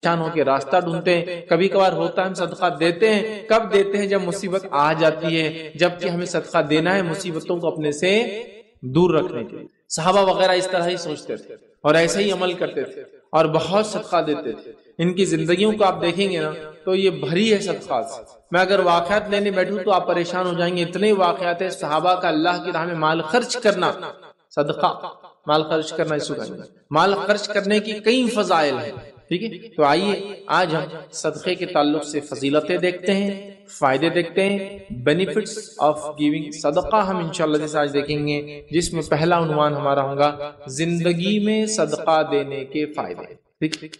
پریشان ہو کے راستہ ڈھونڈتے ہیں. کبھی کبھار ہوتا ہے ہم صدقہ دیتے ہیں، کب دیتے ہیں؟ جب مصیبت آ جاتی ہے، جبکہ ہمیں صدقہ دینا ہے مصیبتوں کو اپنے سے دور رکھنے کے لیے. صحابہ وغیرہ اس طرح ہی سوچتے تھے اور ایسے ہی عمل کرتے تھے اور بہت صدقہ دیتے تھے. ان کی زندگیوں کو آپ دیکھیں گے نا تو یہ بھری ہے صدقات سے. میں اگر واقعات لینے بیٹھوں تو آپ پریشان ہو جائیں گے. اتنے واقعات ہیں صحابہ کا اللہ کی راہ میں مال خرچ کرنا، صدقہ مال خرچ کرنا، اس کو مال خرچ کرنے کی کئی فضائل ہیں. ٹھیک ہے، تو آئیے آج ہم صدقے کے تعلق سے فضیلتیں دیکھتے ہیں، فائدے دیکھتے ہیں. بینیفٹس آف گیونگ صدقہ ہم انشاءاللہ آج دیکھیں گے، جس میں پہلا عنوان ہمارا ہوگا زندگی میں صدقہ دینے کے فائدے. ٹھیک،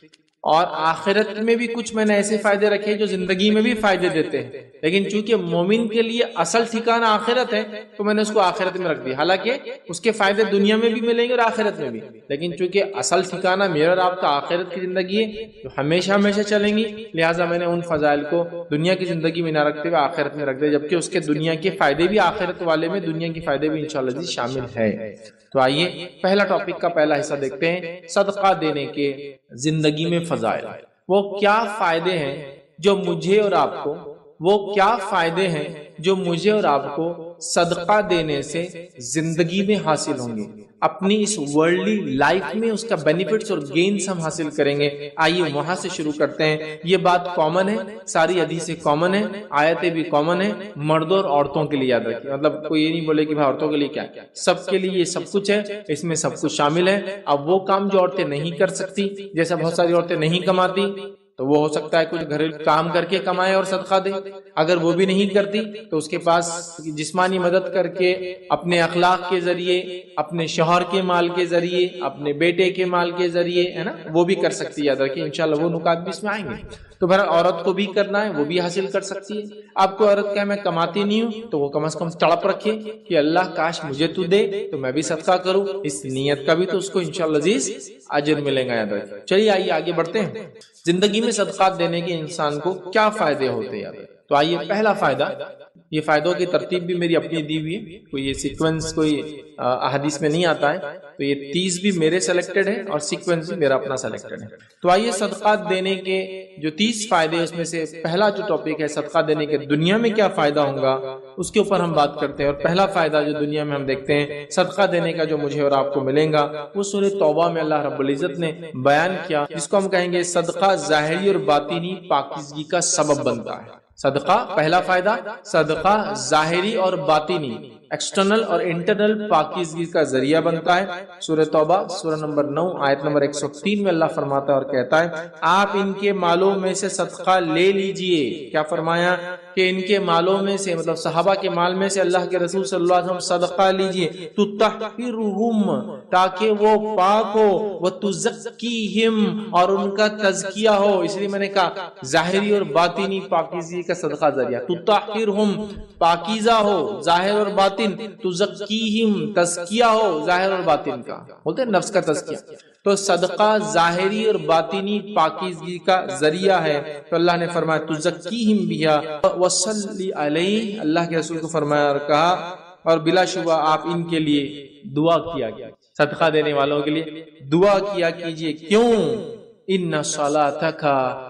اور آخرت میں بھی کچھ میں نے ایسے فائدے رکھے جو زندگی میں بھی فائدے دیتے ہیں، لیکن چونکہ مومن کے لیے اصل ٹھکانہ آخرت ہے تو میں نے اس کو آخرت میں رکھ دیا. حالانکہ اس کے فائدے دنیا میں بھی ملیں گے اور آخرت میں بھی، لیکن چونکہ اصل ٹھکانہ میرا اور آپ کا آخرت کی زندگی ہے جو ہمیشہ ہمیشہ چلیں گی، لہٰذا میں نے ان فضائل کو دنیا کی زندگی میں نہ رکھتے ہوئے آخرت میں رکھ دیا، جبکہ اس کے دنیا کے فائدے بھی آخرت والے میں دنیا کے فائدے بھی انشاءاللہ شامل ہے. تو آئیے پہلا ٹاپک کا پہلا حصہ دیکھتے ہیں، صدقہ دینے کے زندگی میں فضائل. وہ کیا فائدے ہیں جو مجھے اور آپ کو، وہ کیا فائدے ہیں جو مجھے اور آپ کو صدقہ دینے سے زندگی میں حاصل ہوں گے، اپنی اس ورلڈلی لائف میں اس کا بینیفٹس اور گینز ہم حاصل کریں گے. آئیے وہاں سے شروع کرتے ہیں. یہ بات کامن ہے، ساری حدیثیں کامن ہیں، آیتیں بھی کامن ہیں، مردوں اور عورتوں کے لیے یاد رکھیے. مطلب کوئی یہ نہیں بولے کہ بھائی عورتوں کے لیے کیا، سب کے لیے یہ سب کچھ ہے، اس میں سب کچھ شامل ہے. اب وہ کام جو عورتیں نہیں کر سکتی، جیسا بہت ساری عورتیں نہیں کماتی، تو وہ ہو سکتا ہے کچھ گھریلو کام کر کے کمائے اور صدقہ دے. اگر وہ بھی نہیں کرتی تو اس کے پاس جسمانی مدد کر کے، اپنے اخلاق کے ذریعے، اپنے شوہر کے مال کے ذریعے، اپنے بیٹے کے مال کے ذریعے، ہے نا، وہ بھی کر سکتی ہے. یاد رکھیں انشاءاللہ وہ نکات بھی اس میں آئیں گے. تو بہرحال عورت کو بھی کرنا ہے، وہ بھی حاصل کر سکتی ہے. آپ کو عورت کہے میں کماتی نہیں ہوں تو وہ کم از کم تڑپ رکھے کہ اللہ کاش مجھے تو دے تو میں بھی صدقہ کروں، اس نیت کا بھی تو اس کو انشاءاللہ عزیز اجر ملے گا. یاد رکھیں. چلیے آئیے آگے بڑھتے ہیں. زندگی میں صدقات دینے کے انسان کو کیا فائدے ہوتے ہیں؟ تو آئیے پہلا فائدہ، یہ فائدوں کی ترتیب بھی میری اپنی دی ہوئی ہے، کوئی یہ سیکوینس کوئی احادیث میں نہیں آتا ہے، تو یہ 30 بھی میرے سلیکٹڈ ہے اور سیکوینس بھی میرا اپنا سلیکٹڈ ہے. تو آئیے صدقات دینے کے جو 30 فائدے، اس میں سے پہلا جو ٹاپک ہے صدقہ دینے کے دنیا میں کیا فائدہ ہوگا، اس کے اوپر ہم بات کرتے ہیں. اور پہلا فائدہ جو دنیا میں ہم دیکھتے ہیں صدقہ دینے کا جو مجھے اور آپ کو ملے گا، وہ سورہ توبہ میں اللہ رب العزت نے بیان کیا، جس کو ہم کہیں گے صدقہ ظاہری اور باطنی پاکیزگی کا سبب بنتا ہے. صدقہ پہلا فائدہ، صدقہ ظاہری اور باطنی، ایکسٹرنل اور انٹرنل پاکیزگی کا ذریعہ بنتا ہے. سورہ توبہ سورہ نمبر 9 آیت نمبر 103 میں اللہ فرماتا ہے اور کہتا ہے آپ ان کے مالوں میں سے صدقہ لے لیجئے. کیا فرمایا؟ کہ ان کے مالوں میں سے، مطلب صحابہ کے مال میں سے اللہ کے رسول صلی اللہ علیہ وسلم صدقہ لیجئے، تطہرہم، تاکہ وہ پاک ہو، وتزکیہم، اور ان کا تزکیہ ہو. اس لیے میں نے کہا ظاہری اور باطنی پاکیزگی کا صدقہ ذریعہ، تطہرہم پاکیزہ ہو ظاہر اور باطن، تزکیہم تزکیہ ہو ظاہر اور باطن کا، بولتے ہیں نفس کا تزکیہ. تو صدقہ ظاہری اور باطنی پاکیزگی کا ذریعہ ہے. تو اللہ نے فرمایا تزکیہم بہا وصلی علیہ، اللہ کے رسول کو فرمایا اور کہا اور بلا شبہ آپ ان کے لیے دعا کیا گیا، صدقہ دینے والوں کے لیے دعا کیا کیجئے. کیوں؟ ان صلاتک،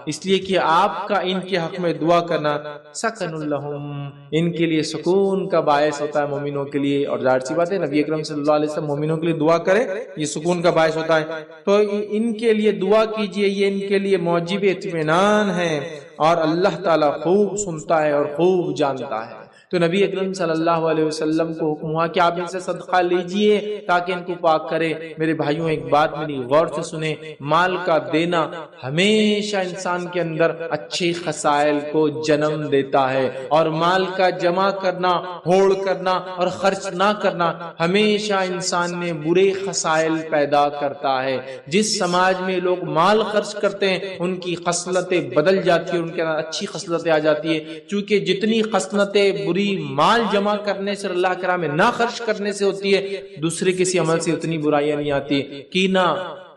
اس لیے کہ آپ کا ان کے حق میں دعا کرنا سکن لہم، ان کے لیے سکون کا باعث ہوتا ہے مومنوں کے لیے. اور ظاہر سی بات ہے نبی اکرم صلی اللہ علیہ وسلم مومنوں کے لیے دعا کرے یہ سکون کا باعث ہوتا ہے. تو ان کے لیے دعا کیجئے، یہ ان کے لیے موجب اطمینان ہے اور اللہ تعالیٰ خوب سنتا ہے اور خوب جانتا ہے. تو نبی اکرم صلی اللہ علیہ وسلم کو حکم ہوا کہ آپ ان سے صدقہ لیجئے تاکہ ان کو پاک کرے. میرے بھائیوں ایک بات میری غور سے سنیں، مال کا دینا ہمیشہ انسان کے اندر اچھے خصائل کو جنم دیتا ہے، اور مال کا جمع کرنا، ہوڑ کرنا اور خرچ نہ کرنا ہمیشہ انسان میں برے خصائل پیدا کرتا ہے. جس سماج میں لوگ مال خرچ کرتے ہیں ان کی خصلتیں بدل جاتی ہیں، ان کے اندر اچھی خصلتیں آ جاتی ہیں. چونکہ جتنی خصلتیں بری مال جمع کرنے سے، اللہ کے راہ میں نہ خرچ کرنے سے ہوتی ہے، دوسرے کسی عمل سے اتنی برائیاں نہیں آتی. کینہ،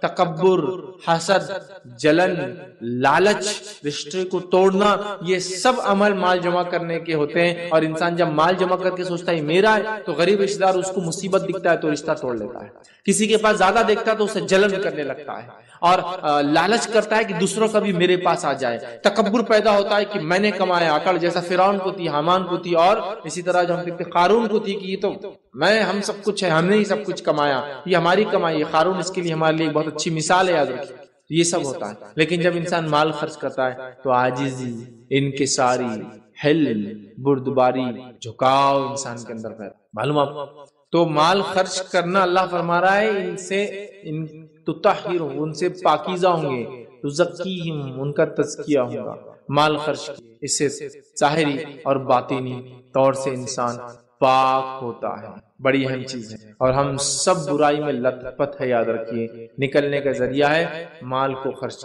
تکبر، حسد، جلن، لالچ، رشتے کو توڑنا، یہ سب عمل مال جمع کرنے کے ہوتے ہیں. اور انسان جب مال جمع کر کے سوچتا ہے میرا ہے، تو غریب رشتہ دار اس کو مصیبت دکھتا ہے تو رشتہ توڑ لیتا ہے. کسی کے پاس زیادہ دیکھتا ہے تو اسے جلن کرنے لگتا ہے، اور لالچ کرتا ہے کہ دوسروں کا بھی میرے پاس آ جائے. تکبر پیدا ہوتا ہے کہ میں نے کمایا، عقل جیسا فرعون کو تھی، حامان کو تھی، اور اسی طرح جو ہم دیکھتے قارون کو تھی کہ یہ تو ہم سب کچھ ہے، ہم نے ہی سب کچھ کمایا، یہ ہماری کمائی ہے. قارون اس کے لیے ہمارے لیے بہت اچھی مثال ہے، یاد رکھیے. یہ سب ہوتا ہے. لیکن جب انسان مال خرچ کرتا ہے تو عاجزی، انکساری، حل، بردباری، جھکاؤ انسان کے اندر پیدا. معلوم آپ تو مال خرچ کرنا، اللہ فرما رہا ہے ان سے تطہرہم، ان سے پاکیزہ ہوں گے، تزکیہم، ان کا تزکیہ ہوگا. مال خرچ اس سے ظاہری اور باطنی طور سے انسان پاک ہوتا ہے. بڑی اہم چیز ہے، اور ہم سب برائی میں لت پت ہے، یاد رکھیے. نکلنے کا ذریعہ ہے مال کو خرچ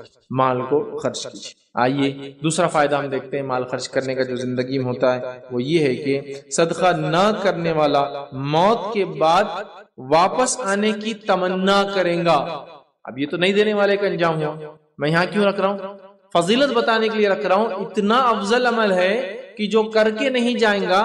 کیجیے. آئیے دوسرا فائدہ ہم دیکھتے ہیں مال خرچ کرنے کا جو زندگی میں ہوتا ہے، وہ یہ ہے کہ صدقہ نہ کرنے والا موت کے بعد واپس آنے کی تمنا کرے گا. اب یہ تو نہیں دینے والے کا انجام ہوا. میں یہاں کیوں رکھ رہا ہوں؟ فضیلت بتانے کے لیے رکھ رہا ہوں. اتنا افضل عمل ہے کہ جو کر کے نہیں جائیں گا،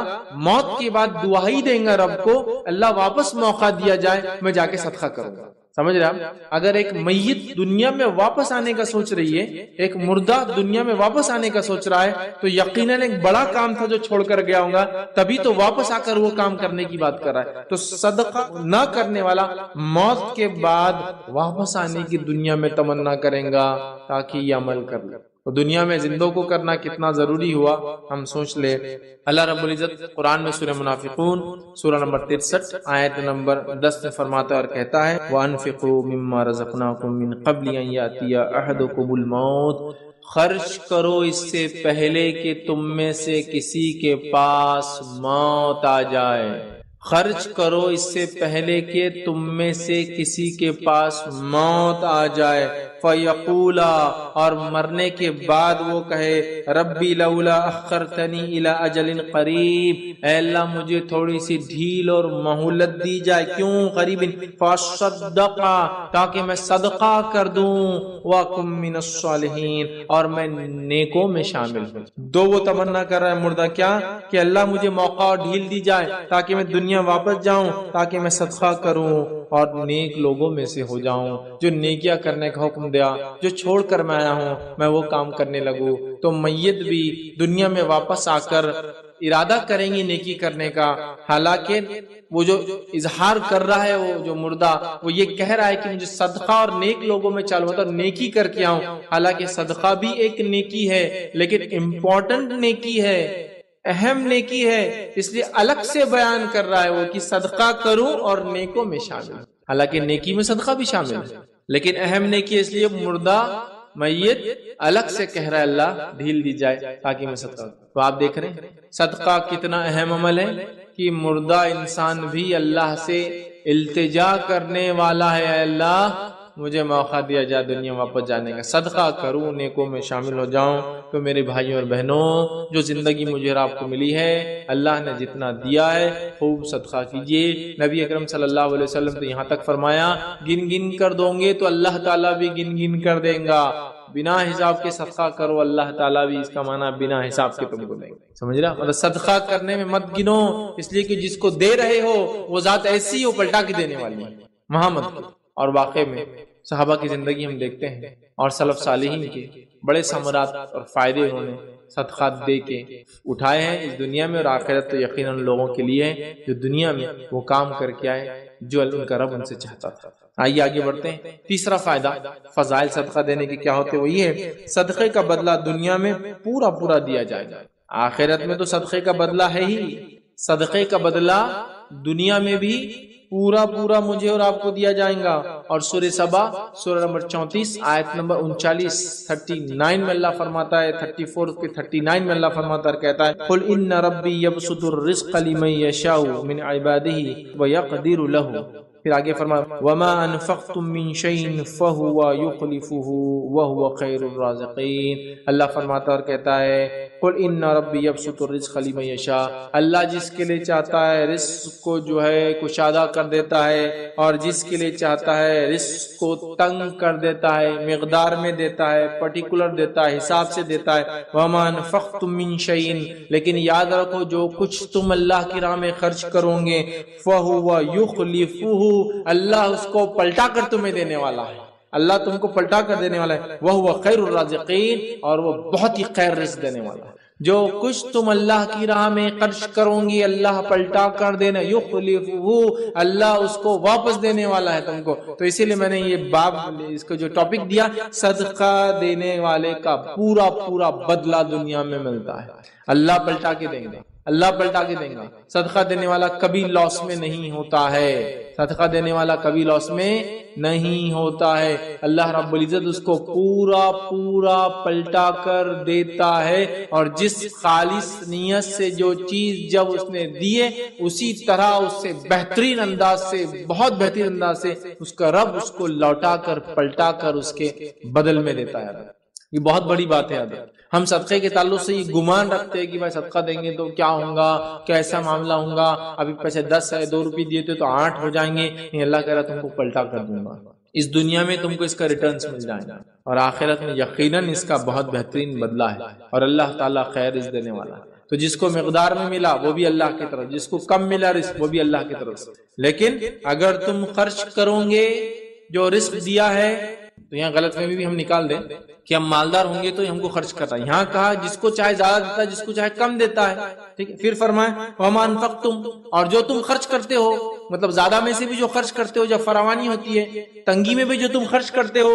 موت کے بعد دعا ہی دیں گا رب کو، اللہ واپس موقع دیا جائے میں جا کے صدقہ کروں گا. سمجھ رہے آپ؟ اگر ایک میت دنیا میں واپس آنے کا سوچ رہی ہے، ایک مردہ دنیا میں واپس آنے کا سوچ رہا ہے، تو یقیناً ایک بڑا کام تھا جو چھوڑ کر گیا ہوں گا، تبھی تو واپس آ کر وہ کام کرنے کی بات کر رہا ہے. تو صدقہ نہ کرنے والا موت کے بعد واپس آنے کی دنیا میں تمنا کریں گا تاکہ یہ عمل کر لے. تو دنیا میں زندوں کو کرنا کتنا ضروری ہوا ہم سوچ لے. اللہ رب العزت قرآن میں سورہ منافقون سورہ نمبر 63 آیت نمبر 10 میں فرماتا ہے اور کہتا ہے وَأَنفِقُوا مِمَّا رَزَقْنَاكُم مِّن قَبْلِ أَن يَأْتِيَ أَحَدَكُمُ الْمَوْتُ، خرچ کرو اس سے پہلے کہ تم میں سے کسی کے پاس موت آ جائے. خرچ کرو اس سے پہلے کہ تم میں سے کسی کے پاس موت آ جائے. فَيَقُولَا، اور مرنے کے بعد وہ کہے ربی لولا اخرتنی الی اجل قریب، اے اللہ مجھے تھوڑی سی ڈھیل اور مہلت دی جائے. کیوں قریب؟ فَصَدَّقَ، تاکہ میں صدقہ کر دوں، وَأَكُن مِّنَ الصَّالِحِينَ، اور میں نیکوں میں شامل ہوں. دو وہ تمنا کر رہا ہے مردہ، کیا کہ اللہ مجھے موقع اور ڈھیل دی جائے تاکہ میں دنیا واپس جاؤں، تاکہ میں صدقہ کروں اور نیک لوگوں میں سے ہو جاؤں، جو نیکیاں کرنے کا حکم دیا، جو چھوڑ کر میں آیا ہوں میں وہ کام کرنے لگوں. تو میت بھی دنیا میں واپس آ کر ارادہ کریں گے نیکی کرنے کا، حالانکہ وہ جو اظہار کر رہا ہے، وہ جو مردہ وہ یہ کہہ رہا ہے کہ مجھے صدقہ اور نیک لوگوں میں چالو ہوتا نیکی کر کے آؤں. حالانکہ صدقہ بھی ایک نیکی ہے، لیکن امپورٹنٹ نیکی ہے، اہم نیکی ہے، اس لیے الگ سے بیان کر رہا ہے وہ کہ صدقہ کروں اور نیکوں میں شامل. حالانکہ نیکی میں صدقہ بھی شامل ہے، لیکن اہم نیکی اس لیے مردہ میت الگ سے کہہ رہا ہے اللہ ڈھیل دی جائے تاکہ میں صدقہ. تو آپ دیکھ رہے ہیں صدقہ کتنا اہم عمل ہے کہ مردہ انسان بھی اللہ سے التجا کرنے والا ہے، اے اللہ مجھے موقع دیا جائے دنیا واپس جانے کا، صدقہ کروں، نیکوں میں شامل ہو جاؤں. تو میرے بھائیوں اور بہنوں، جو زندگی مجھے اور آپ کو ملی ہے، اللہ نے جتنا دیا ہے خوب صدقہ کیجیے. نبی اکرم صلی اللہ علیہ وسلم تو یہاں تک فرمایا گن گن کر دو گے تو اللہ تعالیٰ بھی گن گن کر دیں گا. بنا حساب کے صدقہ کرو، اللہ تعالیٰ بھی اس کا معنی بنا حساب کے تم کو دیں گے. سمجھ رہا؟ مطلب صدقہ کرنے میں مت گنو، اس لیے کہ جس کو دے رہے ہو وہ ذات ایسی ہو پلٹا کے دینے والی ہے، وہاں مت گنو. اور واقع میں صحابہ کی زندگی ہم دیکھتے ہیں اور سلف صالحین کے بڑے ثمرات اور فائدے انہوں نے صدقات دے کے اٹھائے ہیں اس دنیا میں، اور آخرت تو یقیناً لوگوں کے لیے ہے جو دنیا میں وہ کام کر کے آئے جو ان کا رب ان سے چاہتا تھا. آئیے آگے بڑھتے ہیں. تیسرا فائدہ فضائل صدقہ دینے کے کیا ہوتے وہ یہ ہے صدقے کا بدلہ دنیا میں پورا پورا دیا جائے گا. آخرت میں تو صدقے کا بدلہ ہے ہی، صدقے کا بدلہ دنیا میں بھی پورا پورا مجھے اور آپ کو دیا جائے گا. اور سورہ سبا سورہ نمبر 34 آیت نمبر 39 میں اللہ فرماتا ہے، 34 کے 39 میں اللہ فرماتا ہے کہتا ہے قل ان ربی یبسط الرزق لمن یشاء من عباده ویقدر له. پھر آگے فرمایا وما انفقتم من شيء فهو يخلفه وهو خير الرازقين. اللہ فرماتا اور کہتا ہے قل ان ربی یبسط الرزق لمن یشاء، اللہ جس کے لیے چاہتا ہے رزق کو جو ہے کشادہ کر دیتا ہے، اور جس کے لیے چاہتا ہے رزق کو تنگ کر دیتا ہے، مقدار میں دیتا ہے، پرٹیکولر دیتا ہے، حساب سے دیتا ہے. وما انفقتم من شيء، لیکن یاد رکھو جو کچھ تم اللہ کی راہ میں خرچ کرو گے فهو يخلفه، اللہ اس کو پلٹا کر تمہیں دینے والا ہے، اللہ تم کو پلٹا کر دینے والا ہے. وَهُوَ خَيْرُ الرَّازِقِينَ، اور وہ بہت ہی خیر رزق دینے والا ہے. جو کچھ تم اللہ کی راہ میں خرچ کرو گی اللہ پلٹا کر دینا، یخلفہ، اللہ اس کو واپس دینے والا ہے تم کو. تو اسی لیے میں نے یہ باب اس کو جو ٹاپک دیا، صدقہ دینے والے کا پورا پورا بدلہ دنیا میں ملتا ہے، اللہ پلٹا کے دیں گے، اللہ پلٹا کے دیں گا. صدقہ دینے والا کبھی لاس میں نہیں ہوتا ہے، صدقہ دینے والا کبھی لاس میں نہیں ہوتا ہے. اللہ رب العزت اس کو پورا پورا پلٹا کر دیتا ہے، اور جس خالص نیت سے جو چیز جب اس نے دیے اسی طرح اس سے بہترین انداز سے، بہت بہترین انداز سے اس کا رب اس کو لوٹا کر پلٹا کر اس کے بدل میں دیتا ہے. یہ بہت بڑی بات ہے. ہم صدقے کے تعلق سے یہ گمان رکھتے ہیں کہ بھائی صدقہ دیں گے تو کیا ہوگا، کیسا معاملہ ہوگا، ابھی پیسے 10 ہے 2 روپے دیے تھے تو 8 ہو جائیں گے. اللہ کہہ رہا تم کو پلٹا کر دوں گا، اس دنیا میں تم کو اس کا ریٹرنز مل جائیں گا، اور آخرت میں یقیناً اس کا بہت بہترین بدلہ ہے، اور اللہ تعالیٰ خیر رزق دینے والا ہے. تو جس کو مقدار میں ملا وہ بھی اللہ کی طرف، جس کو کم ملا رزق وہ بھی اللہ کی طرف سے. لیکن اگر تم خرچ کرو گے جو رزق دیا ہے، تو یہاں غلط فہمی بھی ہم نکال دیں کہ ہم مالدار ہوں گے تو ہم کو خرچ کرتا ہے. یہاں کہا جس کو چاہے زیادہ دیتا ہے، جس کو چاہے کم دیتا ہے. ٹھیک ہے، پھر فرمائے وما انفقتم، اور جو تم خرچ کرتے ہو، مطلب زیادہ میں سے بھی جو خرچ کرتے ہو، جب فراوانی ہوتی ہے، تنگی میں بھی جو تم خرچ کرتے ہو،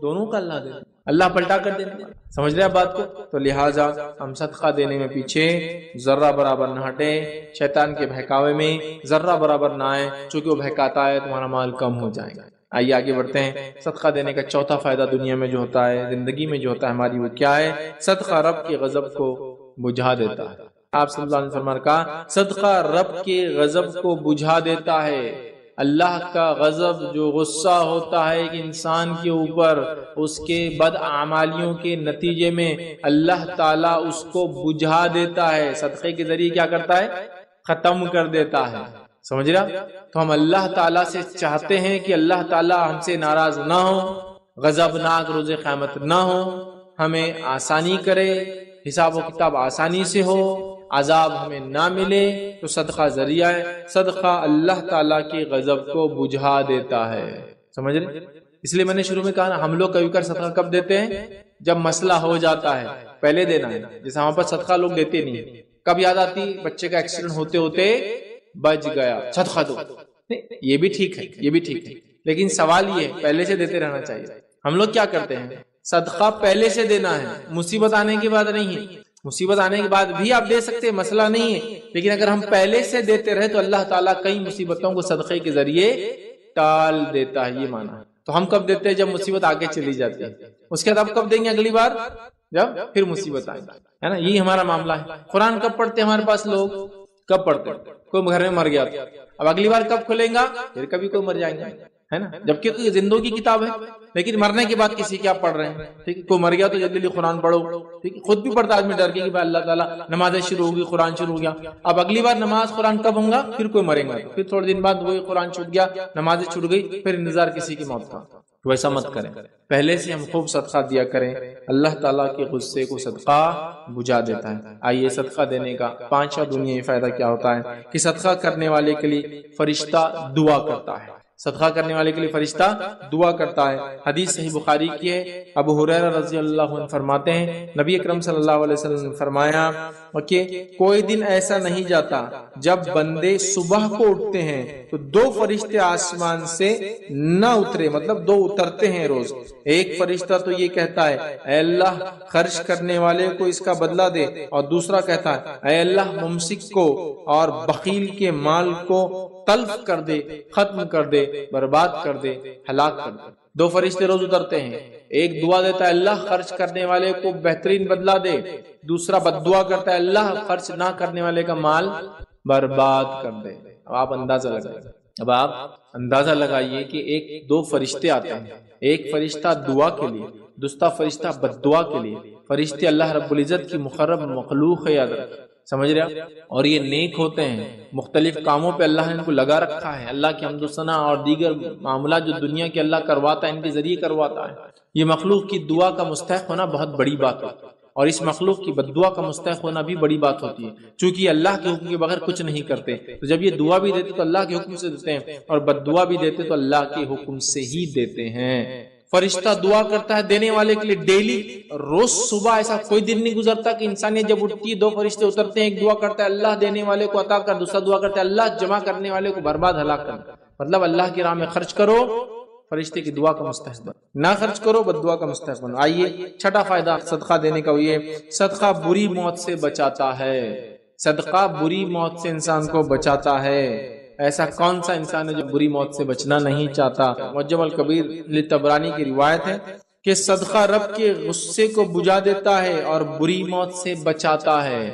دونوں کا اللہ دے، اللہ پلٹا کر دینے والا. سمجھ رہے آپ بات کو؟ تو لہٰذا ہم صدقہ دینے میں پیچھے ذرہ برابر نہ ہٹے، شیطان کے بہکاوے میں ذرہ برابر نہ آئے، چونکہ وہ بہکاتا ہے تمہارا مال کم ہو جائے گا. آئیے آگے بڑھتے ہیں. صدقہ دینے کا چوتھا فائدہ دنیا میں جو ہوتا ہے، زندگی میں جو ہوتا ہے ہماری، وہ کیا ہے؟ صدقہ رب کے غضب کو بجھا دیتا ہے. آپ صلی اللہ علیہ وسلم نے کہا صدقہ رب کے غضب کو بجھا دیتا ہے. اللہ کا غضب، جو غصہ ہوتا ہے ایک انسان کے اوپر اس کے بد اعمالیوں کے نتیجے میں، اللہ تعالیٰ اس کو بجھا دیتا ہے. صدقے کے ذریعے کیا کرتا ہے؟ ختم کر دیتا ہے. سمجھ رہا؟ تو ہم اللہ تعالیٰ سے چاہتے ہیں کہ اللہ تعالیٰ ہم سے ناراض نہ ہو، غضبناک روز قیامت نہ ہو، ہمیں آسانی کرے، حساب و کتاب آسانی سے ہو، عذاب ہمیں نہ ملے. تو صدقہ ذریعہ ہے. صدقہ اللہ تعالیٰ کے غضب کو بجھا دیتا ہے. سمجھ رہے؟ اس لیے میں نے شروع میں کہا نا، ہم لوگ کبھی کر صدقہ کب دیتے ہیں؟ جب مسئلہ ہو جاتا ہے، پہلے دینا ہے. جیسے ہمارے پاس صدقہ لوگ دیتے نہیں. کب یاد آتی؟ بچے کا ایکسیڈنٹ ہوتے ہوتے بچ گیا، صدقہ دو. یہ بھی ٹھیک ہے، یہ بھی ٹھیک ہے، لیکن سوال یہ ہے پہلے سے دیتے رہنا چاہیے. ہم لوگ کیا کرتے ہیں؟ صدقہ پہلے سے دینا ہے، مصیبت آنے کے بعد نہیں ہے. مصیبت آنے کے بعد بھی آپ دے سکتے ہیں، مسئلہ نہیں ہے، لیکن اگر ہم پہلے سے دیتے رہے تو اللہ تعالیٰ کئی مصیبتوں کو صدقے کے ذریعے ٹال دیتا ہے. یہ مانا. تو ہم کب دیتے ہیں؟ جب مصیبت آگے چلی جاتی ہے. اس کے بعد آپ کب دیں گے؟ اگلی بار جب پھر مصیبت آئے گی، ہے نا. یہی ہمارا معاملہ ہے. قرآن کب پڑھتے ہیں ہمارے پاس لوگ؟ کب پڑھتے ہیں؟ کوئی گھر میں مر گیا تھا، اب اگلی بار کب کھلیں گا؟ پھر کبھی کوئی مر جائیں گے، ہے نا. جبکہ زندوں کی کتاب ہے، لیکن مرنے کے بعد کسی کی آپ پڑھ رہے ہیں. ٹھیک ہے، کوئی مر گیا تو جلدی جلدی قرآن پڑھو. ٹھیک ہے، خود بھی پڑھتا آدمی ڈر کے کہ بھائی اللہ تعالیٰ نمازیں شروع ہوگی، قرآن شروع ہو گیا. اب اگلی بار نماز قرآن کب ہوں گا؟ پھر کوئی مرے گا، پھر تھوڑے دن بعد وہی قرآن چھوٹ گیا، نمازیں چھوٹ گئی، پھر انتظار کسی کی موت کا. ویسا مت کریں، پہلے سے ہم خوب صدقہ دیا کریں. اللہ تعالیٰ کے غصے کو صدقہ بجھا دیتا ہے. آئیے صدقہ دینے کا پانچواں دنیاوی فائدہ کیا ہوتا ہے کہ صدقہ کرنے والے کے لیے فرشتہ دعا کرتا ہے. صدقہ کرنے والے کے لیے فرشتہ دعا کرتا ہے. حدیث صحیح بخاری کی ہے. ابو ہریرہ رضی اللہ عنہ فرماتے ہیں نبی اکرم صلی اللہ علیہ وسلم نے فرمایا کہ کوئی دن ایسا نہیں جاتا جب بندے صبح کو اٹھتے ہیں تو 2 فرشتے آسمان سے نہ اترے، مطلب 2 اترتے ہیں روز. ایک فرشتہ تو یہ کہتا ہے اے اللہ خرچ کرنے والے کو اس کا بدلہ دے، اور دوسرا کہتا ہے اے اللہ ممسک کو اور بخیل کے مال کو تلف کر دے، ختم کر دے، برباد کر دے، ہلاک کر دے. 2 فرشتے روز اترتے ہیں. ایک دعا دیتا ہے اللہ خرچ کرنے والے کو بہترین بدلہ دے، دوسرا بد دعا کرتا ہے اللہ خرچ نہ کرنے والے کا مال برباد کر دے. اب آپ اندازہ لگائیں اب آپ اندازہ لگائیے کہ ایک دو فرشتے آتے ہیں، ایک فرشتہ دعا کے لیے، دوسرا فرشتہ بد دعا کے لیے۔ فرشتے اللہ رب العزت کی مقرب مخلوق ہے، یاد رکھ، سمجھ رہے آپ؟ اور یہ نیک ہوتے ہیں، مختلف کاموں پہ اللہ نے ان کو لگا رکھا ہے، اللہ کی حمد و ثنا اور دیگر معاملات جو دنیا کے اللہ کرواتا ہے ان کے ذریعے کرواتا ہے۔ یہ مخلوق کی دعا کا مستحق ہونا بہت بڑی بات ہے، اور اس مخلوق کی بد دعا کا مستحق ہونا بھی بڑی بات ہوتی ہے، چونکہ اللہ کے حکم کے بغیر کچھ نہیں کرتے۔ تو جب یہ دعا بھی دیتے تو اللہ کے حکم سے دیتے ہیں، اور بد دعا بھی دیتے تو اللہ کے حکم سے ہی دیتے ہیں۔ فرشتہ دعا کرتا ہے دینے والے کے لیے ڈیلی، روز صبح ایسا کوئی دن نہیں گزرتا کہ انسانیت جب اٹھتی ہے دو فرشتے اترتے ہیں، ایک دعا کرتا ہے اللہ دینے والے کو عطا کر، دوسرا دعا کرتا ہے اللہ جمع کرنے والے کو برباد ہلاک کر۔ مطلب اللہ کی راہ میں خرچ کرو، فرشتے کی دعا کا مستحق بنو، نہ خرچ کرو بد دعا کا مستحق بنو۔ آئیے چھٹا فائدہ صدقہ دینے کا یہ، صدقہ بری موت سے بچاتا ہے۔ صدقہ بری موت سے انسان کو بچاتا ہے۔ ایسا کون سا انسان ہے جو بری موت سے بچنا نہیں چاہتا؟ معجم الکبیر لطبرانی کی روایت ہے کہ صدقہ رب کے غصے کو بجھا دیتا ہے اور بری موت سے بچاتا ہے۔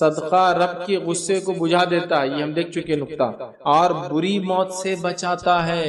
صدقہ رب کے غصے کو بجھا دیتا ہے، یہ ہم دیکھ چکے نقطہ، اور بری موت سے بچاتا ہے۔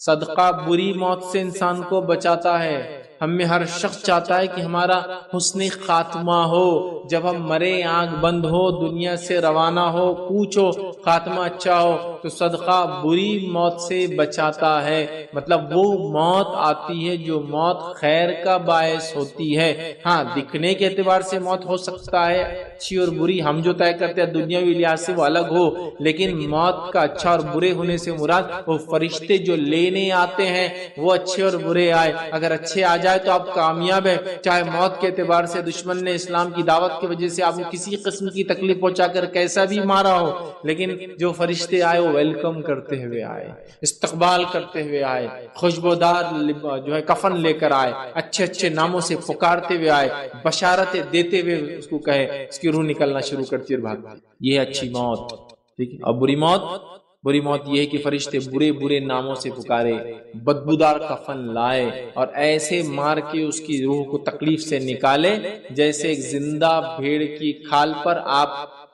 صدقہ بری موت سے انسان کو بچاتا ہے۔ ہم میں ہر شخص چاہتا ہے کہ ہمارا حسن خاتمہ ہو، جب ہم مرے آنکھ بند ہو، دنیا سے روانہ ہو، کوچ ہو، خاتمہ اچھا ہو۔ تو صدقہ بری موت سے بچاتا ہے، مطلب وہ موت آتی ہے جو موت خیر کا باعث ہوتی ہے۔ ہاں دکھنے کے اعتبار سے موت ہو سکتا ہے اچھی اور بری، ہم جو طے کرتے ہیں دنیاوی لحاظ سے وہ الگ ہو، لیکن موت کا اچھا اور برے ہونے سے مراد وہ فرشتے جو لینے آتے ہیں وہ اچھے اور برے آئے۔ اگر اچھے آ جائے تو آپ کامیاب ہے، چاہے موت کے اعتبار سے دشمن نے اسلام کی دعوت کی وجہ سے آپ کو کسی قسم کی تکلیف پہنچا کر کیسا بھی مارا ہو، لیکن جو فرشتے آئے وہ ویلکم کرتے ہوئے آئے، استقبال کرتے ہوئے آئے، خوشبودار جو ہے کفن لے کر آئے، اچھے اچھے ناموں سے پکارتے ہوئے آئے، بشارتیں دیتے ہوئے اس کو کہے، اس کی روح نکلنا شروع کرتی اور بھاگتی۔ یہ اچھی موت، ٹھیک ہے۔ اور بری موت یہ ہے کہ فرشتے برے برے ناموں سے پکارے، بدبودار کفن لائے اور ایسے مار کے اس کی روح کو تکلیف سے نکالے جیسے ایک زندہ بھیڑ کی کھال پر آپ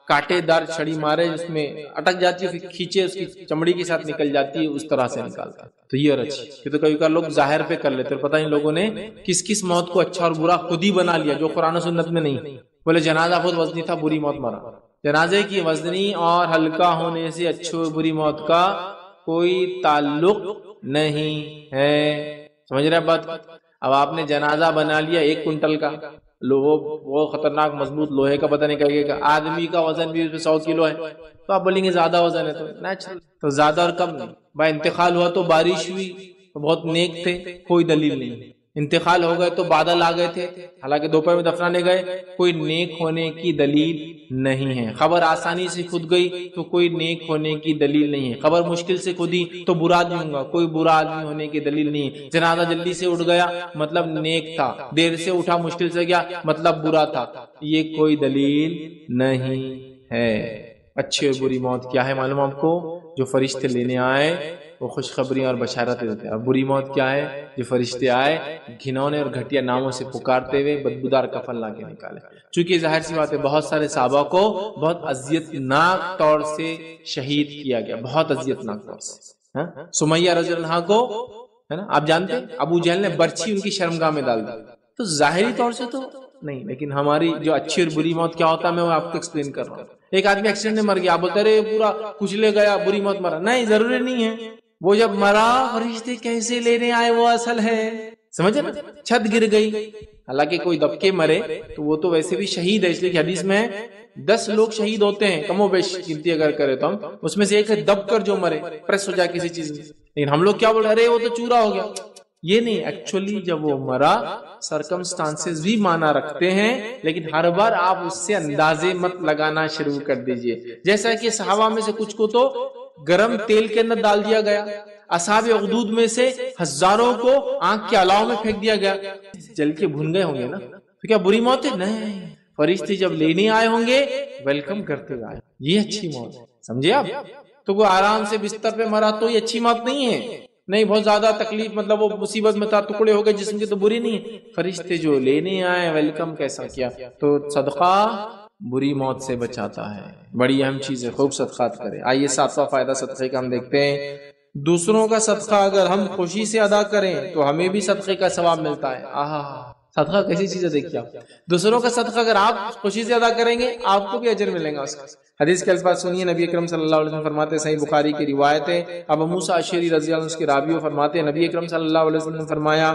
کانٹے دار چھڑی مارے، جس میں اٹک جاتی ہے، پھر کھینچے اس کی چمڑی کے ساتھ نکل جاتی ہے، اس طرح سے نکالتا ہے۔ تو یہ اور اچھی کہ تو کبھی کبھی لوگ ظاہر پہ کر لیتے، پتہ نہیں لوگوں نے کس کس موت کو اچھا اور برا خود ہی بنا لیا جو قرآن و سنت میں نہیں۔ بولے جنازہ بہت وزنی تھا، بری موت مرا۔ جنازے کی وزنی اور ہلکا ہونے سے اچھی اور بری موت کا کوئی تعلق نہیں ہے، سمجھ رہے بات؟ اب آپ نے جنازہ بنا لیا 1 کنٹل کا، وہ خطرناک مضبوط لوہے کا، پتہ نہیں کہے گا آدمی کا وزن بھی 100 کلو ہے، تو آپ بولیں گے زیادہ وزن ہے، تو نیچرل، تو زیادہ اور کم نہیں۔ بھائی انتقال ہوا تو بارش ہوئی تو بہت نیک تھے، کوئی دلیل نہیں۔ انتقال ہو گئے تو بادل آ گئے تھے، حالانکہ دوپہر میں دفنانے گئے، کوئی نیک ہونے کی دلیل نہیں ہے۔ خبر آسانی سے کھد گئی تو کوئی نیک ہونے کی دلیل نہیں ہے۔ خبر مشکل سے کھدی تو برا آدمی ہوں گا، کوئی برا آدمی ہونے کی دلیل نہیں ہے۔ جنازہ جلدی سے اٹھ گیا مطلب نیک تھا، دیر سے اٹھا مشکل سے گیا مطلب برا تھا، یہ کوئی دلیل نہیں ہے۔ اچھی اور بری موت کیا ہے معلوم آپ کو؟ جو فرشتے لینے آئے وہ خوشخبریاں اور بشارتیں دیتے ہیں۔ اور بری موت کیا ہے؟ جو فرشتے آئے گھنونے اور گھٹیا ناموں سے پکارتے ہوئے بدبودار کفن لا کے نکالے۔ چونکہ ظاہر سی بات ہے بہت سارے صحابہ کو بہت اذیتناک طور سے شہید کیا گیا، بہت اذیتناک طور سے۔ سمیہ رضی اللہ عنہا کو ہے نا آپ جانتے ہیں ابو جہل نے برچھی ان کی شرمگاہ میں ڈال دی، تو ظاہری طور سے تو نہیں، لیکن ہماری جو اچھی اور بری موت کیا ہوتا ہے میں وہ آپ کو ایکسپلین کر رہا ہوں۔ ایک آدمی ایکسیڈنٹ میں مر گیا، آپ بولتے رہے پورا کچلے گیا، بری موت مرا، نہیں ضروری نہیں ہے۔ وہ جب مرا فرشتے کیسے لینے آئے وہ اصل ہے، سمجھے نا؟ چھت گر گئی، حالانکہ کوئی دب کے مرے تو وہ تو ویسے بھی شہید ہے، اس لیے کہ حدیث میں 10 لوگ شہید ہوتے ہیں کم و بیش گنتی اگر کرے تو ہم، اس میں سے ایک ہے دب کر جو مرے، پریس ہو جائے کسی چیز میں۔ لیکن ہم لوگ کیا بول رہے ہیں، وہ تو چورا ہو گیا، یہ نہیں، ایکچولی جب وہ مرا سرکمسٹانسز بھی مانا رکھتے ہیں، لیکن ہر بار آپ اس سے اندازے مت لگانا شروع کر دیجئے۔ جیسا کہ صحابہ میں سے کچھ کو تو گرم تیل کے اندر ڈال دیا گیا، اصحاب اخدود میں سے ہزاروں کو آنکھ کے علاوہ میں پھینک دیا گیا، جل کے بھن گئے ہوں گے نا، تو کیا بری موت ہے؟ نہیں، فرشتے جب لینے آئے ہوں گے ویلکم کرتے ہوئے آئے، یہ اچھی موت ہے، سمجھے آپ؟ تو وہ آرام سے بستر پہ مرا تو یہ اچھی موت نہیں ہے، نہیں بہت زیادہ تکلیف مطلب وہ مصیبت میں تھا، ٹکڑے ہو گئے جسم کے، تو بری نہیں ہے۔ فرشتے جو لینے آئے ویلکم کیسا کیا۔ تو صدقہ بری موت سے بچاتا ہے. بڑی اہم چیز ہے، خوب صدقات کرے. آئیے ساتواں فائدہ صدقے کا ہم دیکھتے ہیں. دوسروں کا صدقہ اگر ہم خوشی سے ادا کریں تو ہمیں بھی صدقے کا ثواب ملتا ہے. صدقہ کیسی چیز ہے دیکھیے آپ. دوسروں کا صدقہ اگر آپ خوشی سے ادا کریں گے آپ کو بھی اجر ملے گا اس کا. حدیث کے الفاظ سنیے. نبی اکرم صلی اللہ علیہ وسلم فرماتے ہیں، صحیح بخاری کی روایت ہے، ابو موسیٰ اشعری رضی اللہ عنہ اس کے راوی فرماتے ہیں، نبی اکرم صلی اللہ علیہ وسلم نے فرمایا،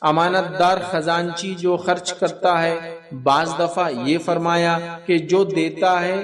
امانت دار خزانچی جو خرچ کرتا ہے، بعض دفعہ یہ فرمایا کہ جو دیتا ہے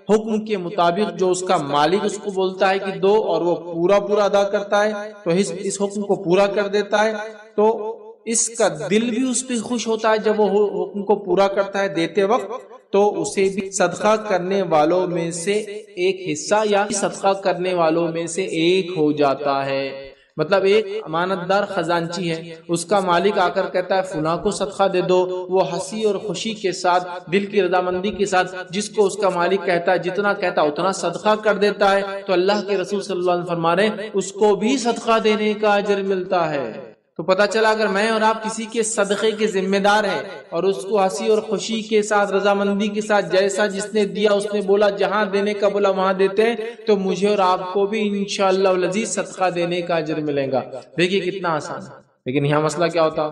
حکم کے مطابق، جو اس کا مالک اس کو بولتا ہے کہ دو اور وہ پورا ادا کرتا ہے تو اس حکم کو پورا کر دیتا ہے، تو اس کا دل بھی اس پہ خوش ہوتا ہے جب وہ حکم کو پورا کرتا ہے دیتے وقت، تو اسے بھی صدقہ کرنے والوں میں سے ایک حصہ یا صدقہ کرنے والوں میں سے ایک ہو جاتا ہے. مطلب ایک امانت دار خزانچی ہے، اس کا مالک آ کر کہتا ہے فلاں کو صدقہ دے دو، وہ ہنسی اور خوشی کے ساتھ، دل کی رضامندی کے ساتھ جس کو اس کا مالک کہتا ہے، جتنا کہتا ہے اتنا صدقہ کر دیتا ہے، تو اللہ کے رسول صلی اللہ علیہ وسلم فرما رہے ہیں اس کو بھی صدقہ دینے کا اجر ملتا ہے. تو پتہ چلا اگر میں اور آپ کسی کے صدقے کے ذمہ دار ہیں اور اس کو ہنسی اور خوشی کے ساتھ، رضامندی کے ساتھ، جیسا جس نے دیا اس نے بولا جہاں دینے کا بولا وہاں دیتے ہیں، تو مجھے اور آپ کو بھی انشاءاللہ العزیز صدقہ دینے کا اجر ملے گا. دیکھیے کتنا آسان ہے. لیکن یہاں مسئلہ کیا ہوتا،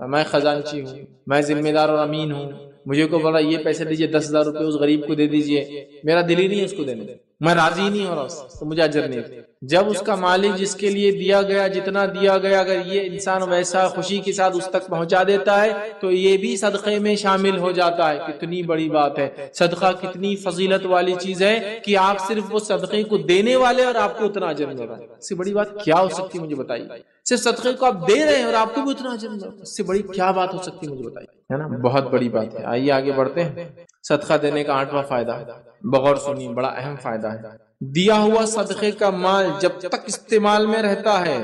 میں خزانچی ہوں، میں ذمہ دار اور امین ہوں، مجھے کو بولا یہ پیسے دیجئے 10,000 روپے اس غریب کو دے دیجئے، میرا دل ہی نہیں ہے اس کو دینے، میں راضی نہیں ہو رہا اس تو مجھے اجر نہیں. جب اس کا مالک جس کے لیے دیا گیا جتنا دیا گیا اگر یہ انسان ویسا خوشی کے ساتھ اس تک پہنچا دیتا ہے تو یہ بھی صدقے میں شامل ہو جاتا ہے. کتنی بڑی بات ہے. صدقہ کتنی فضیلت والی چیز ہے کہ آپ صرف وہ صدقے کو دینے والے اور آپ کو اتنا اجر مل رہا ہے. اس سے بڑی بات کیا ہو سکتی ہے مجھے بتائیے. صرف صدقے کو آپ دے رہے ہیں اور آپ کو بھی اتنا اجر مل رہا ہے. اس سے بڑی کیا بات ہو سکتی ہے مجھے بتائیے، ہے نا. بہت بڑی بات ہے. آئیے آگے بڑھتے ہیں. صدقہ دینے کا 8واں فائدہ، بغور سنیے، بڑا اہم فائدہ ہے. دیا ہوا صدقے کا مال جب تک استعمال میں رہتا ہے،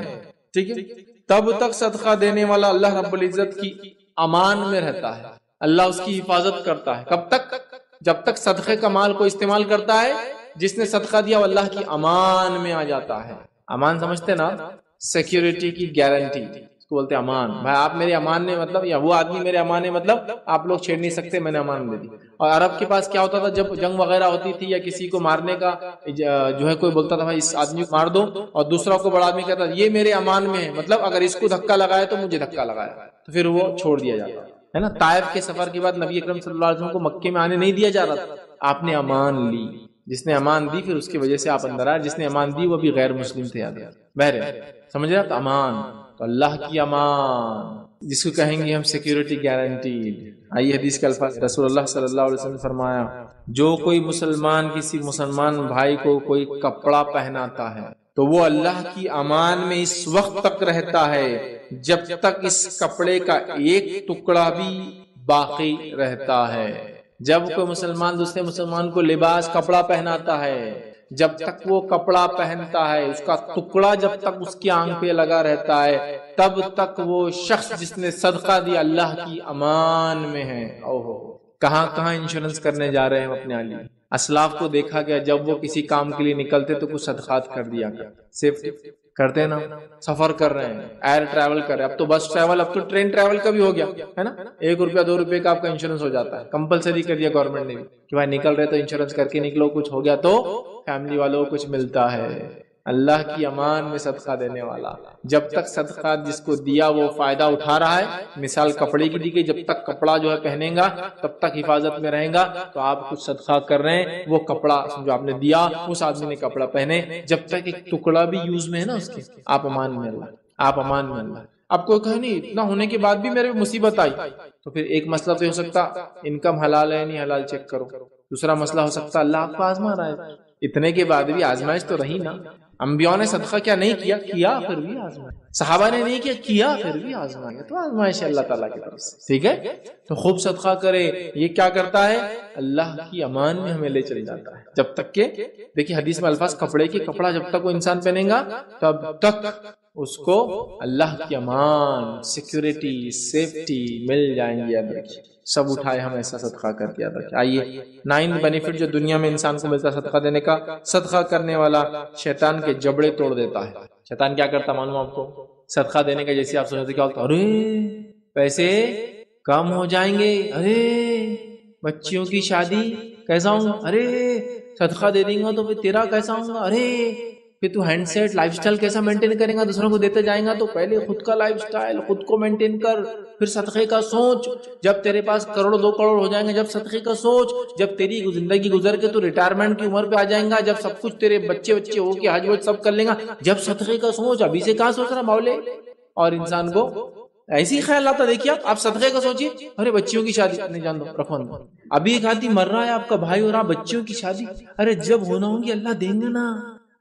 ٹھیک ہے، تب تک صدقہ دینے والا اللہ رب العزت کی امان میں رہتا ہے. اللہ اس کی حفاظت کرتا ہے. کب تک؟ جب تک صدقے کا مال کو استعمال کرتا ہے. جس نے صدقہ دیا وہ اللہ کی امان میں آ جاتا ہے. امان سمجھتے نا، سیکیورٹی کی گارنٹی کو بولتے ہیں امان. بھائی آپ میرے امان نے مطلب، یا وہ آدمی میرے امان نے مطلب آپ لوگ چھیڑ نہیں سکتے، میں نے امان دے دی. اور عرب کے پاس کیا ہوتا تھا جب جنگ وغیرہ ہوتی تھی یا کسی کو مارنے کا جو ہے کوئی بولتا تھا بھائی اس آدمی کو مار دو، اور دوسرا کو بڑا آدمی کہتا تھا یہ میرے امان میں ہے، مطلب اگر اس کو دھکا لگایا تو مجھے دھکا لگایا، تو پھر وہ چھوڑ دیا جاتا ہے نا. طائف کے سفر کے بعد نبی اکرم صلی اللہ علیہ وسلم کو مکے میں آنے نہیں دیا جا رہا تھا. آپ نے امان لی. جس نے امان دی پھر اس کی وجہ سے آپ اندر آئے. جس نے امان دی وہ بھی غیر مسلم تھے. بہرحال سمجھ رہے آپ، امان تو اللہ کی امان جس کو کہیں گے ہم سیکیورٹی گارنٹیڈ. آئیے حدیث کے الفاظ. رسول اللہ صلی اللہ علیہ وسلم نے فرمایا، جو کوئی مسلمان کسی مسلمان بھائی کو کوئی کپڑا پہناتا ہے تو وہ اللہ کی امان میں اس وقت تک رہتا ہے جب تک اس کپڑے کا ایک ٹکڑا بھی باقی رہتا ہے. جب کوئی مسلمان دوسرے مسلمان کو لباس کپڑا پہناتا ہے، جب تک وہ کپڑا پہنتا ہے اس کا ٹکڑا جب تک اس کی آنکھ پہ لگا رہتا ہے تب تک وہ شخص جس نے صدقہ دیا اللہ کی امان میں ہے. کہاں کہاں انشورنس کرنے جا رہے ہیں اپنے علی. اسلاف کو دیکھا گیا جب وہ کسی کام کے لیے نکلتے تو کچھ صدقات کر دیا گیا. سیفٹی کرتے نا، سفر کر رہے ہیں، ایئر ٹریول کر رہے ہیں، اب تو بس ٹریول، اب تو ٹرین ٹریول کا بھی ہو گیا ہے نا. 1 روپیہ 2 روپے کا آپ کا انشورنس ہو جاتا ہے. کمپلسری کر دیا گورنمنٹ نے بھی کہ بھائی نکل رہے تو انشورنس کر کے نکلو، کچھ ہو گیا تو فیملی والوں کو کچھ ملتا ہے. اللہ کی امان میں صدقہ دینے والا جب تک صدقہ جس کو دیا وہ فائدہ اٹھا رہا ہے. مثال کپڑے کی دی گئی، جب تک کپڑا جو ہے پہنے گا تب تک حفاظت میں رہے گا. تو آپ کچھ صدقہ کر رہے ہیں، وہ کپڑا جو آپ نے دیا اس آدمی نے کپڑا پہنے، جب تک ایک ٹکڑا بھی یوز میں ہے نا اس کے، آپ امان میں اللہ، آپ امان میں اللہ. آپ کو کہا نہیں اتنا ہونے کے بعد بھی میرے مصیبت آئی، تو پھر ایک مسئلہ تو ہو سکتا انکم حلال ہے نہیں حلال چیک کرو. دوسرا مسئلہ ہو سکتا اللہ آپ کو آزما رہا ہے. اتنے کے بعد بھی آزمائش تو رہی نا. انبیاء نے صدقہ کیا نہیں کیا؟ کیا پھر بھی آزمایا. صحابہ نے نہیں کیا؟ کیا پھر بھی آزمایا. تو آزمائش اللہ تعالیٰ کی طرف سے، ٹھیک ہے. تو خوب صدقہ کرے. یہ کیا کرتا ہے؟ اللہ کی امان میں ہمیں لے چل جاتا ہے. جب تک کہ دیکھیے حدیث میں الفاظ کپڑے کی، کپڑا جب تک وہ انسان پہنے گا تب تک اس کو اللہ کی امان، سیکیورٹی، سیفٹی مل جائیں گی. اب دیکھیے سب اٹھائے ہم ایسا صدقہ کر دیا تھا. آئیے 9 بینیفٹ جو دنیا میں انسان کو ملتا ہے صدقہ دینے کا. صدقہ کرنے والا شیطان کے جبڑے توڑ دیتا ہے. شیطان کیا کرتا معلوم آپ کو؟ صدقہ دینے کا جیسے آپ سنتے کیا ہوتا، ارے پیسے کم ہو جائیں گے، ارے بچیوں کی شادی کیسا ہوں گا، ارے صدقہ دے دیں گا تو پھر تیرا کیسا ہوں گا، ارے پھر تو ہینڈ سیٹ لائف سٹائل کیسا مینٹین کریں گا، دوسروں کو دیتے جائیں گا تو پہلے خود کا لائف سٹائل خود کو مینٹین کر، پھر صدقے کا سوچ، جب تیرے پاس کروڑ 2 کروڑ ہو جائیں گے جب صدقے کا سوچ، جب تیری زندگی گزر کے تو ریٹائرمنٹ کی عمر پہ آ جائیں گا، جب سب کچھ تیرے بچے ہو کے حج وج سب کر لیں گا، جب صدقے کا سوچ، ابھی سے کہاں سوچ رہا مولے۔ اور انسان کو ایسی خیال آتا، دیکھیے آپ صدقے کا سوچیے، ارے بچیوں کی شادی نہیں جان دو رکھو، ابھی ایک آدمی مر رہا ہے آپ کا بھائی ہو رہا، بچیوں کی شادی، ارے جب ہونا ہوگی اللہ دیں گے نا،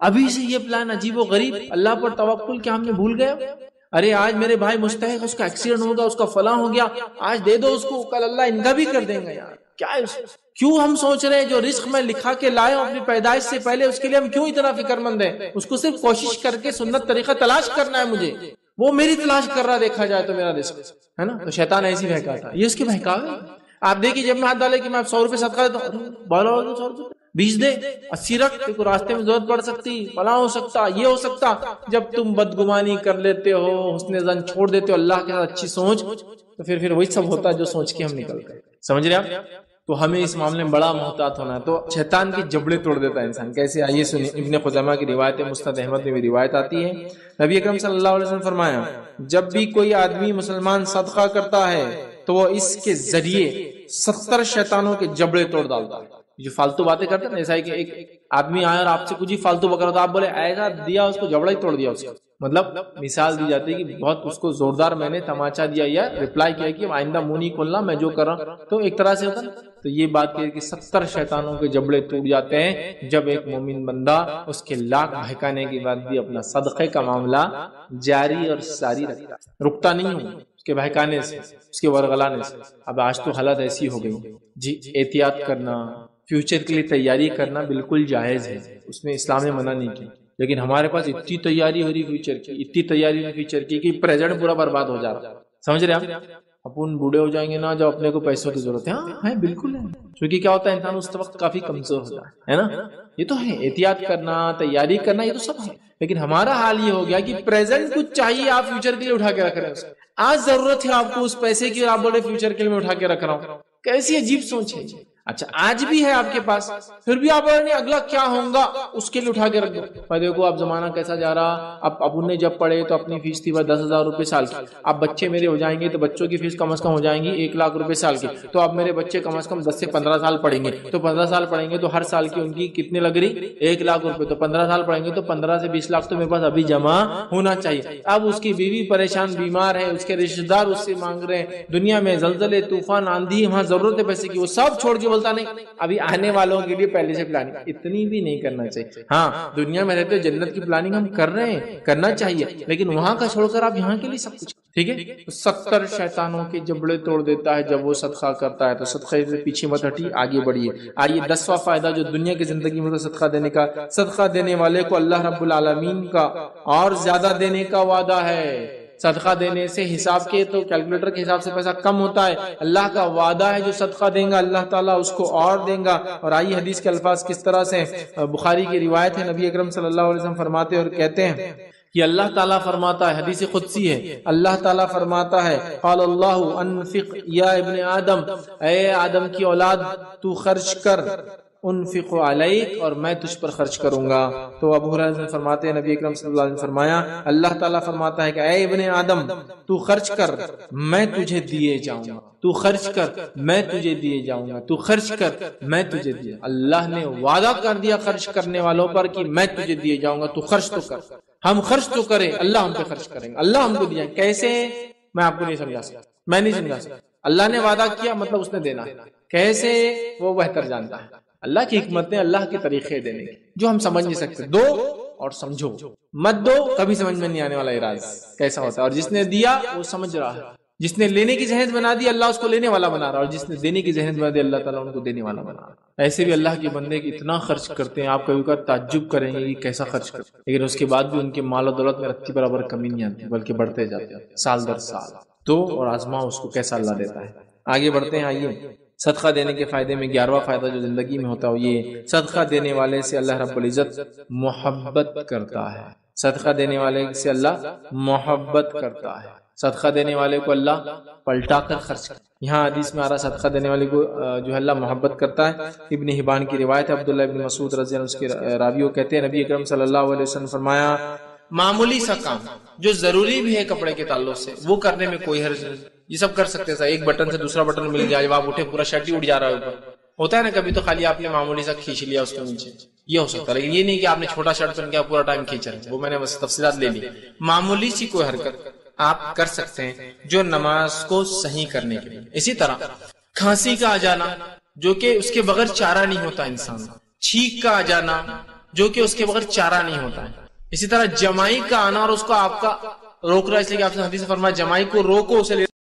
ابھی سے یہ پلان عجیب و غریب، اللہ پر توکل کیا ہم نے بھول گئے؟ ارے آج میرے بھائی مستحق، اس کا ایکسیڈنٹ ہوگا، اس کا فلاں ہو گیا، آج دے دو اس کو، کل اللہ ان کا بھی کر دیں گے۔ یار کیا ہے کیوں ہم سوچ رہے ہیں جو رزق میں لکھا کے لائے ہوں اپنی پیدائش سے پہلے، اس کے لیے ہم کیوں اتنا فکر مند ہیں؟ اس کو صرف کوشش کر کے سنت طریقہ تلاش کرنا ہے مجھے، وہ میری تلاش کر رہا، دیکھا جائے تو میرا رزق ہے نا، تو شیطان ایسی بہکاتا ہے، یہ اس کے بہکاوے۔ آپ دیکھیے جب میں ہاتھ ڈالے کہ میں 100 روپے صدقہ دیتا ہوں، بولو 100 روپے 20 دے، 80 رکھ، تو راستے میں ضرورت پڑ سکتی، فلاں ہو سکتا، یہ ہو سکتا۔ جب تم بدگمانی کر لیتے ہو، حسن ظن چھوڑ دیتے ہو اللہ کے ساتھ اچھی سوچ، تو پھر وہی سب ہوتا ہے جو سوچ کے ہم نکلتے ہیں، سمجھ رہے آپ؟ تو ہمیں اس معاملے میں بڑا محتاط ہونا ہے۔ تو شیطان کی جبڑے توڑ دیتا ہے انسان، کیسے؟ آئیے سنیے، ابن خزیمہ کی روایت ہے، مسند احمد میں بھی روایت آتی ہے، نبی اکرم صلی اللہ علیہ وسلم فرمایا، جب بھی کوئی آدمی مسلمان صدقہ کرتا ہے تو وہ اس کے ذریعے 70 شیطانوں کے جبڑے توڑ ڈالتا ہے۔ جو فالتو باتیں کرتے ہیں نا، ایسا ہے کہ ایک آدمی آیا اور آپ سے کچھ ہی فالتو بکرا تو آپ بولے ایسا دیا، اس کو جبڑا ہی توڑ دیا، اس کا مطلب مثال دی جاتی ہے کہ بہت اس کو زوردار میں نے تماچا دیا یا ریپلائی کیا کہ آئندہ منہ نہیں کھولنا، میں جو کر رہا ہوں، تو ایک طرح سے ہوتا ہے۔ تو یہ بات کہ 70 شیطانوں کے جبڑے ٹوٹ جاتے ہیں جب ایک مومن بندہ اس کے لاکھ بہکانے کے بعد بھی اپنا صدقے کا معاملہ جاری اور ساری رکھتا ہے، رکتا نہیں ہوں اس کے بہکانے سے، اس کے ورغلانے سے۔ اب آج تو حالت ایسی ہو گئی جی، احتیاط کرنا، فیوچر کے لیے تیاری کرنا بالکل جائز ہے، اس میں اسلام نے منع نہیں کی، لیکن ہمارے پاس اتنی تیاری ہو رہی فیوچر کی، اتنی تیاری ہو فیوچر کی کہ پریزنٹ پورا برباد ہو جا رہا، سمجھ رہے آپ؟ اپن بوڑھے ہو جائیں گے نا جب اپنے کو پیسوں کی ضرورت ہے، ہاں ہے بالکل ہے، کیونکہ کیا ہوتا ہے انسان اس وقت کافی کمزور ہوتا ہے نا، یہ تو ہے، احتیاط کرنا، تیاری کرنا، یہ تو سب ہے، لیکن ہمارا حال یہ ہو گیا کہ پریزنٹ کچھ چاہیے، آپ فیوچر کے لیے اٹھا کے رکھ رہے ہیں، آج ضرورت ہے آپ کو اس پیسے کی اور آپ بولے فیوچر کے لیے میں اٹھا کے رکھ رہا ہوں، کیسی عجیب سوچ ہے۔ اچھا آج بھی ہے آپ کے پاس، پھر بھی آپ بولے نہیں اگلا کیا ہوگا اس کے لیے اٹھا کے رکھ دو۔ پر دیکھو اب زمانہ کیسا جا رہا، اب ابو نے جب پڑھے تو اپنی فیس تھی 10,000 روپے سال کی، اب بچے میرے ہو جائیں گے تو بچوں کی فیس کم از کم ہو جائیں گی 1,00,000 روپے سال کی، تو اب میرے بچے کم از کم 10 سے 15 سال پڑھیں گے، تو 15 سال پڑھیں گے تو ہر سال کی ان کی کتنے لگ رہی؟ 1,00,000 روپے، تو 15 سال پڑھیں گے تو 15 سے 20 لاکھ تو میرے پاس ابھی جمع ہونا چاہیے۔ اب اس کی بیوی پریشان بیمار ہے، اس کے رشتہ دار اس سے مانگ رہے ہیں، دنیا میں زلزلے طوفان آندھی، وہاں ضرورت ہے پیسے کی، وہ سب چھوڑ کے بولتا نہیں ابھی آنے والوں کے لیے پہلے سے پلاننگ، اتنی بھی نہیں کرنا چاہیے۔ ہاں دنیا میں رہتے جنت کی پلاننگ ہم کر رہے ہیں، کرنا چاہیے، لیکن وہاں کا چھوڑ کر آپ یہاں کے لیے سب کچھ، ٹھیک ہے؟ 70 شیطانوں کے جبڑے توڑ دیتا ہے جب وہ صدقہ کرتا ہے، تو صدقے سے پیچھے مت ہٹیے، آگے بڑھیے۔ آئیے 10واں فائدہ جو دنیا کی زندگی میں صدقہ دینے کا، صدقہ دینے والے کو اللہ رب العالمین کا اور زیادہ دینے کا وعدہ ہے۔ صدقہ دینے سے حساب کے تو کیلکولیٹر کے حساب سے پیسہ کم ہوتا ہے، اللہ کا وعدہ ہے جو صدقہ دیں گا اللہ تعالیٰ اس کو اور دیں گا۔ اور آئیے حدیث کے الفاظ کس طرح سے، بخاری کی روایت ہے، نبی اکرم صلی اللہ علیہ وسلم فرماتے اور کہتے ہیں کہ اللہ تعالیٰ فرماتا ہے، حدیث قدسی ہے، اللہ تعالیٰ فرماتا ہے، قال اللہ انفق یا ابن آدم، اے آدم کی اولاد تو خرچ کر، انفق علیک، اور میں تجھ پر خرچ کروں گا۔ تو ابو ہریرہ فرماتے ہیں نبی اکرم صلی اللہ علیہ وسلم فرمایا، اللہ تعالیٰ فرماتا ہے کہ اے ابن آدم تو خرچ کر، میں تجھے دیے جاؤں گا، تو خرچ کر میں تجھے دیے جاؤں گا، تو خرچ کر میں تجھے دیے۔ اللہ نے وعدہ کر دیا خرچ کرنے والوں پر کہ میں تجھے دیے جاؤں گا، تو خرچ تو کر، ہم خرچ تو کریں، اللہ ہم پہ خرچ کریں گے، اللہ ہم کو دیا۔ کیسے؟ میں آپ کو نہیں سمجھا سکتا، میں نہیں سمجھا سکتا، اللہ نے وعدہ کیا مطلب اس نے دینا، کیسے وہ بہتر جانتا ہے، اللہ کی حکمتیں، اللہ کے طریقے دینے کی جو ہم سمجھ نہیں سکتے۔ دو اور سمجھو، مت دو، کبھی سمجھ میں نہیں آنے والا اراض کیسا ہوتا ہے، اور جس نے دیا وہ سمجھ رہا ہے، جس نے لینے کی ذہنیت بنا دی اللہ اس کو لینے والا بنا رہا، اور جس نے دینے کی ذہنیت بنا دی اللہ تعالیٰ ان کو دینے والا بنا رہا۔ ایسے بھی اللہ کے بندے اتنا خرچ کرتے ہیں، آپ کبھی کبھی تعجب کریں گے کہ کیسا خرچ کرتے ہیں، لیکن اس کے بعد بھی ان کے مال و دولت میں رتی برابر کمی نہیں آتی، بلکہ بڑھتے جاتے ہیں سال در سال۔ تو اور آزما اس کو کیسا اللہ دیتا ہے۔ آگے بڑھتے ہیں، آئیے صدقہ دینے کے فائدے میں 11واں فائدہ جو زندگی میں ہوتا ہے یہ صدقہ دینے والے سے اللہ رب العزت محبت کرتا ہے، صدقہ دینے والے سے اللہ محبت کرتا ہے۔ صدقہ دینے والے کو اللہ پلٹا کر خرچ کرتا ہے۔ یہاں حدیث میں آ رہا صدقہ دینے والے کو جو ہے اللہ محبت کرتا ہے۔ ابن حبان کی روایت ہے، عبداللہ ابن مسعود رضی اللہ عنہ اس کے راویوں کہتے ہیں نبی اکرم صلی اللہ علیہ وسلم فرمایا معمولی سا کام جو ضروری بھی ہے کپڑے کے تعلق سے وہ کرنے میں کوئی حرج نہیں، یہ سب کر سکتے ہیں۔ ایک بٹن سے دوسرا بٹن مل گیا، جب آپ اٹھے پورا شرٹ ہی اٹھ جا رہا ہے اوپر، ہوتا ہے نا کبھی، تو خالی آپ نے معمولی سا کھینچ لیا اس کو نیچے، یہ ہو سکتا ہے، لیکن یہ نہیں کہ آپ نے چھوٹا شرٹ پہن کے پورا ٹائم کھینچا ہے، وہ میں نے بس تفصیلات لے لی۔ معمولی سی کوئی حرکت آپ کر سکتے ہیں جو نماز کو صحیح کرنے کے لیے۔ اسی طرح کھانسی کا آ جانا جو کہ اس کے بغیر چارہ نہیں ہوتا انسان، چھینک کا آ جانا جو کہ اس کے بغیر چارہ نہیں ہوتا ہے، اسی طرح جمائی کا آنا اور اس کو آپ کا روک رہا ہے، اس لیے کہ آپ نے حدیث میں فرمایا جمائی کو روکو، اسے